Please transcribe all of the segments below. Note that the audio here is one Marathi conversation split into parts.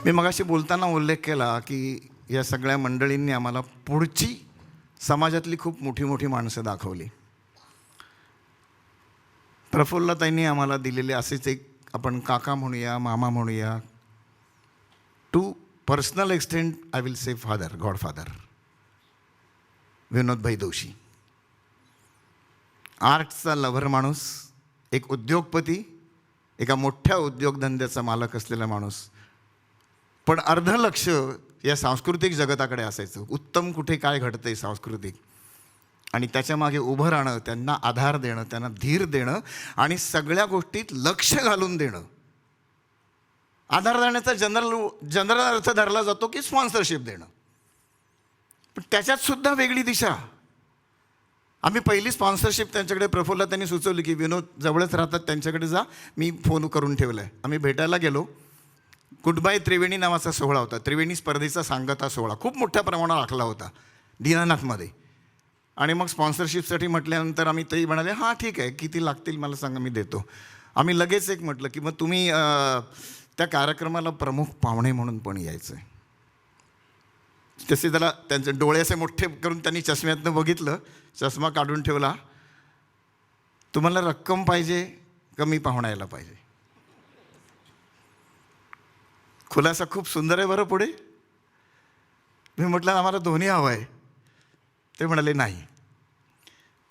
मी मगाशी बोलताना उल्लेख केला की या सगळ्या मंडळींनी आम्हाला पुढची समाजातली खूप मोठी मोठी माणसं दाखवली. प्रफुल्लताईंनी आम्हाला दिलेले असेच एक आपण काका म्हणूया, मामा म्हणूया, to personal extent I will say father, godfather Vinodbhai Doshi. आर्टचा लव्हर माणूस, एक उद्योगपती, एका मोठ्या उद्योगधंद्याचा मालक असलेला माणूस, पण अर्ध लक्ष या सांस्कृतिक जगताकडे असायचं. उत्तम कुठे काय घडतंय सांस्कृतिक, आणि त्याच्यामागे उभं राहणं, त्यांना आधार देणं, त्यांना धीर देणं आणि गोष्टीत लक्ष घालून देणं. आधार देण्याचा जनरल अर्थ धरला जातो की स्पॉन्सरशिप देणं, पण त्याच्यात सुद्धा वेगळी दिशा. आम्ही पहिली स्पॉन्सरशिप त्यांच्याकडे प्रफुल्ल त्यांनी सुचवली की विनोद जवळच राहतात, त्यांच्याकडे जा, मी फोन करून ठेवला आहे. आम्ही भेटायला गेलो. गुड बाय त्रिवेणी नावाचा सोहळा होता. त्रिवेणी स्पर्धेचा सांगता सोहळा खूप मोठ्या प्रमाणावर आखला होता दीनानाथमध्ये. आणि मग स्पॉन्सरशिपसाठी म्हटल्यानंतर आम्ही तेही म्हणाले हां ठीक आहे, किती लागतील मला सांगा, मी देतो. आम्ही लगेच एक म्हटलं की मग तुम्ही त्या कार्यक्रमाला प्रमुख पाहुणे म्हणून पण यायचं आहे. तसे त्याला त्यांचे डोळे असे मोठे करून त्यांनी चष्म्यातनं बघितलं, चष्मा काढून ठेवला. तुम्हाला रक्कम पाहिजे का मी पाहुणा यायला पाहिजे? खुलासा खूप सुंदर आहे बरं. पुढे मी म्हटलं आम्हाला दोन्ही हवं आहे. ते म्हणाले नाही,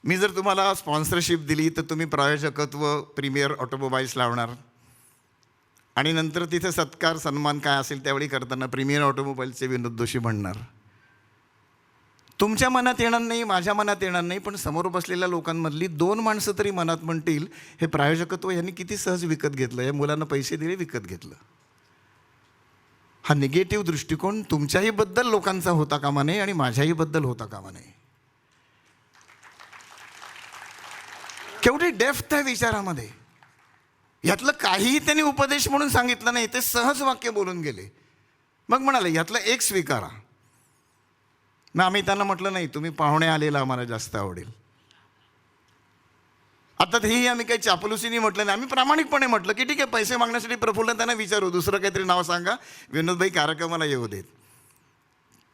मी जर तुम्हाला स्पॉन्सरशिप दिली तर तुम्ही प्रायोजकत्व प्रीमियर ऑटोमोबाईल्स लावणार आणि नंतर तिथे सत्कार सन्मान काय असेल त्यावेळी करताना प्रीमियर ऑटोमोबाईल्सचे विनोद दोशी म्हणणार. तुमच्या मनात येणार नाही, माझ्या मनात येणार नाही, पण समोर बसलेल्या लोकांमधली 2 माणसं तरी मनात म्हणतील हे प्रायोजकत्व यांनी किती सहज विकत घेतलं, या मुलांना पैसे दिले विकत घेतलं. हा निगेटिव्ह दृष्टिकोन तुमच्याही बद्दल लोकांचा होता कामा नये आणि माझ्याही बद्दल होता कामा नये. केवढी डेप्थ आहे विचारामध्ये. यातलं काहीही त्यांनी उपदेश म्हणून सांगितलं नाही, ते सहज वाक्य बोलून गेले. मग म्हणाले यातलं एक स्वीकारा. मग आम्ही त्यांना म्हटलं नाही, तुम्ही पाहुणे आलेला आम्हाला जास्त आवडेल. आता हेही आम्ही काही चापलुसीनी म्हटलं नाही, आम्ही प्रामाणिकपणे म्हटलं की ठीक आहे, पैसे मागण्यासाठी प्रफुल्ल त्यांना विचारू, दुसरं काहीतरी नाव सांगा, विनोदभाई कार्यक्रमाला येऊ देत.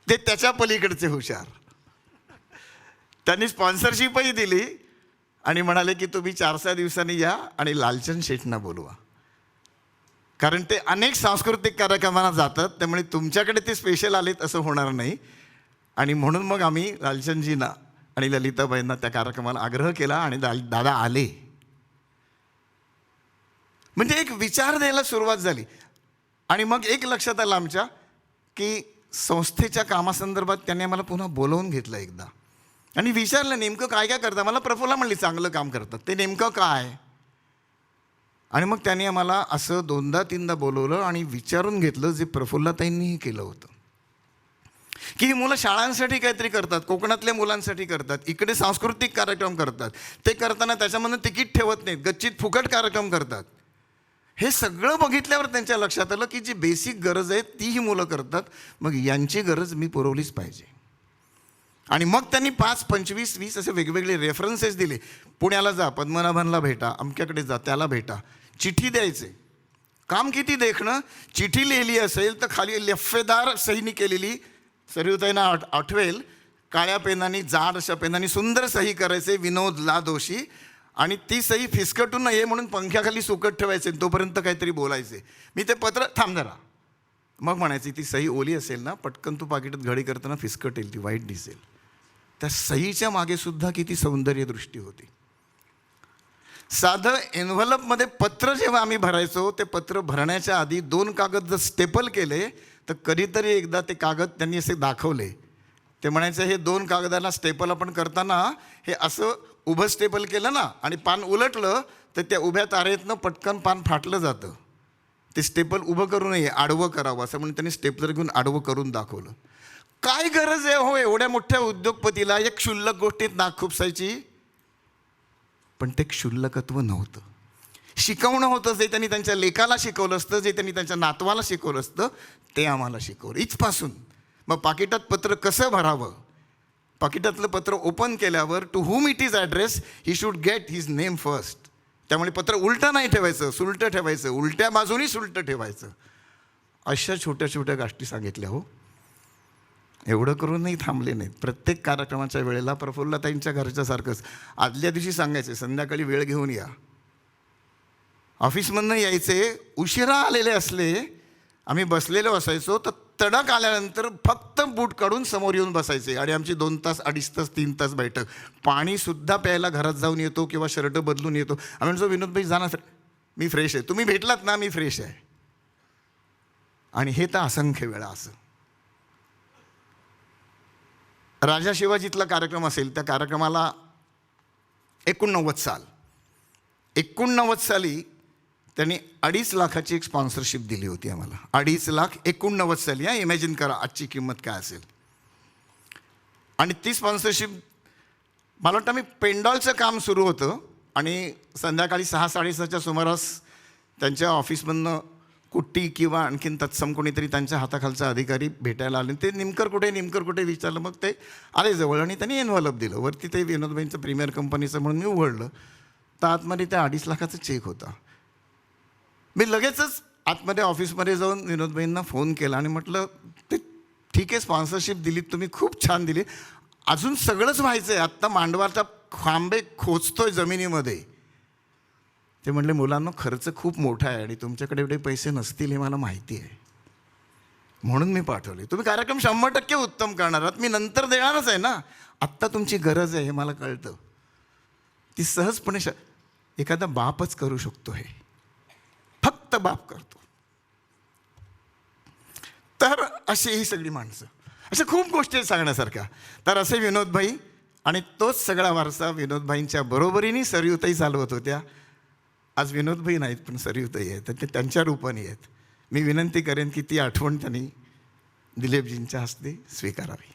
ते त्याच्या पलीकडचे हुशार. त्यांनी स्पॉन्सरशिपही दिली आणि म्हणाले की तुम्ही 4-6 दिवसांनी या आणि लालचंद शेठना बोलवा, कारण ते अनेक सांस्कृतिक कार्यक्रमांना जातात, त्यामुळे तुमच्याकडे ते स्पेशल आलेत असं होणार नाही. आणि म्हणून मग आम्ही लालचंदजींना आणि ललिताबाईंना त्या कार्यक्रमाला आग्रह केला आणि दादा आले. म्हणजे एक विचार द्यायला सुरुवात झाली. आणि मग एक लक्षात आलं आमच्या की संस्थेच्या कामासंदर्भात त्यांनी आम्हाला पुन्हा बोलवून घेतलं एकदा आणि विचारलं नेमकं काय काय करता. मला प्रफुल्ला म्हणली चांगलं काम करतात, ते नेमकं काय. आणि मग त्यांनी आम्हाला असं 2दा-3दा बोलवलं आणि विचारून घेतलं जे प्रफुल्लाताईंनीही केलं होतं की ही मुलं शाळांसाठी काहीतरी करतात, कोकणातल्या मुलांसाठी करतात, इकडे सांस्कृतिक कार्यक्रम करतात, ते करताना त्याच्यामधून तिकीट ठेवत नाहीत, गच्चीत फुकट कार्यक्रम करतात. हे सगळं बघितल्यावर त्यांच्या लक्षात आलं की जी बेसिक गरज आहे ती ही मुलं करतात, मग यांची गरज मी पुरवलीच पाहिजे. आणि मग त्यांनी 5, 25, 20 असे वेगवेगळे रेफरन्सेस दिले. पुण्याला जा, पद्मनाभनला भेटा, अमक्याकडे जा, त्याला भेटा. चिठी द्यायचे. काम किती देखणं. चिठी लिहिली असेल तर खाली लफेदार सहीनी केलेली, सरयुताईंना आठवेल, काळ्या पेनानी, जाड अशा पेनानी सुंदर सही करायचे, विनोद ला दोशी, आणि ती सही फिसकटून नये म्हणून पंख्याखाली सुकट ठेवायचे, तोपर्यंत काहीतरी बोलायचे. मी ते पत्र थांब जरा, मग म्हणायची ती सही ओली असेल ना, पटकन तू पाकिटात घडी करताना फिसकटेल, ती वाईट दिसेल. त्या सहीच्या मागे सुद्धा किती सौंदर्य दृष्टी होती. साधं एन्व्हलपमध्ये पत्र जेव्हा आम्ही भरायचो, ते पत्र भरण्याच्या आधी 2 कागद जर स्टेपल केले तर कधीतरी एकदा ते कागद त्यांनी असे दाखवले. ते म्हणायचं हे 2 कागदाला स्टेपल आपण करताना हे असं उभं स्टेपल केलं ना आणि पान उलटलं तर त्या उभ्या तारेतनं पटकन पान फाटलं जातं. ते स्टेपल उभं करू नये, आडवं करावं असं म्हणून त्यांनी स्टेपलर घेऊन आडवं करून दाखवलं. काय गरज आहे हो एवढ्या मोठ्या उद्योगपतीला एक क्षुल्लक गोष्टीत नाक खुपसायची. पण ते क्षुल्लकत्व नव्हतं. शिकवणं होतं जे त्यांनी त्यांच्या लेकाला शिकवलं असतं, जे त्यांनी त्यांच्या नातवाला शिकवलं असतं, ते आम्हाला शिकवलं इथपासून. मग पाकिटात पत्र कसं भरावं, पाकिटातलं पत्र ओपन केल्यावर to whom it is addressed he should get his name first. त्यामुळे पत्र उलटं नाही ठेवायचं, सुलटं ठेवायचं, उलट्या बाजूनी सुलटं ठेवायचं. अशा छोट्या छोट्या गोष्टी सांगितल्या हो. एवढं करूनही थांबले नाहीत. प्रत्येक कार्यक्रमाच्या वेळेला प्रफुल्लताईंच्या घरच्यासारखंच आदल्या दिवशी सांगायचे संध्याकाळी वेळ घेऊन या. ऑफिसमधनं यायचे, उशिरा आलेले असले, आम्ही बसलेलो असायचो तर तडक आल्यानंतर फक्त बूट काढून समोर येऊन बसायचे आणि आमची 2 तास 2.5 तास 3 तास बैठक. पाणीसुद्धा प्यायला घरात जाऊन येतो किंवा शर्ट बदलून येतो. आम्ही म्हणतो विनोदभाई जाणार, मी फ्रेश आहे, तुम्ही भेटलात ना मी फ्रेश आहे. आणि हे तर असंख्य वेळा असं. राजा शिवाजीतला कार्यक्रम असेल, त्या कार्यक्रमाला 89 साल, 89 साली त्यांनी 2.5 लाखाची एक स्पॉन्सरशिप दिली होती आम्हाला. 2.5 लाख 89 साली. इमॅजिन करा आजची किंमत काय असेल. आणि ती स्पॉन्सरशिप मला वाटतं मी पेंडॉलचं काम सुरू होतं आणि संध्याकाळी 6-6:30च्या सुमारास त्यांच्या ऑफिसमधनं कुट्टी किंवा आणखीन तत्सम कोणीतरी त्यांच्या हाताखालचा अधिकारी भेटायला आले. ते नेमकर कुठे विचारलं. मग ते आले जवळ आणि त्यांनी एन्व्हलप दिलं. वरती ते विनोदभाईंचं प्रीमियर कंपनीचं म्हणून मी उघडलं तर आतमध्ये त्या 2.5 लाखाचा चेक होता. मी लगेचच आतमध्ये ऑफिसमध्ये जाऊन विनोदभाईंना फोन केला आणि म्हटलं ते ठीक आहे, स्पॉन्सरशिप दिली तुम्ही, खूप छान दिली, अजून सगळंच व्हायचं आहे, आत्ता मांडवाचा खांबे खोचतोय जमिनीमध्ये. ते म्हटले मुलांना खर्च खूप मोठा आहे आणि तुमच्याकडे एवढे पैसे नसतील हे मला माहिती आहे, म्हणून मी पाठवले. तुम्ही कार्यक्रम 100% उत्तम करणार आहात, मी नंतर देणारच आहे ना, आत्ता तुमची गरज आहे हे मला कळतं. ती सहजपणे एखादा बापच करू शकतो, हे फक्त बाप करतो. तर अशी ही सगळी माणसं, अशा खूप गोष्टी आहेत सांगण्यासारख्या. तर असे विनोदभाई आणि तोच सगळा वारसा विनोदभाईंच्या बरोबरीने सरियुताई चालवत होत्या. आज विनोदभाई नाहीत पण सरियुताई आहेत, ते त्यांच्या रूपाने आहेत. मी विनंती करेन की ती आठवण त्यांनी दिलीपजींच्या हस्ते स्वीकारावी.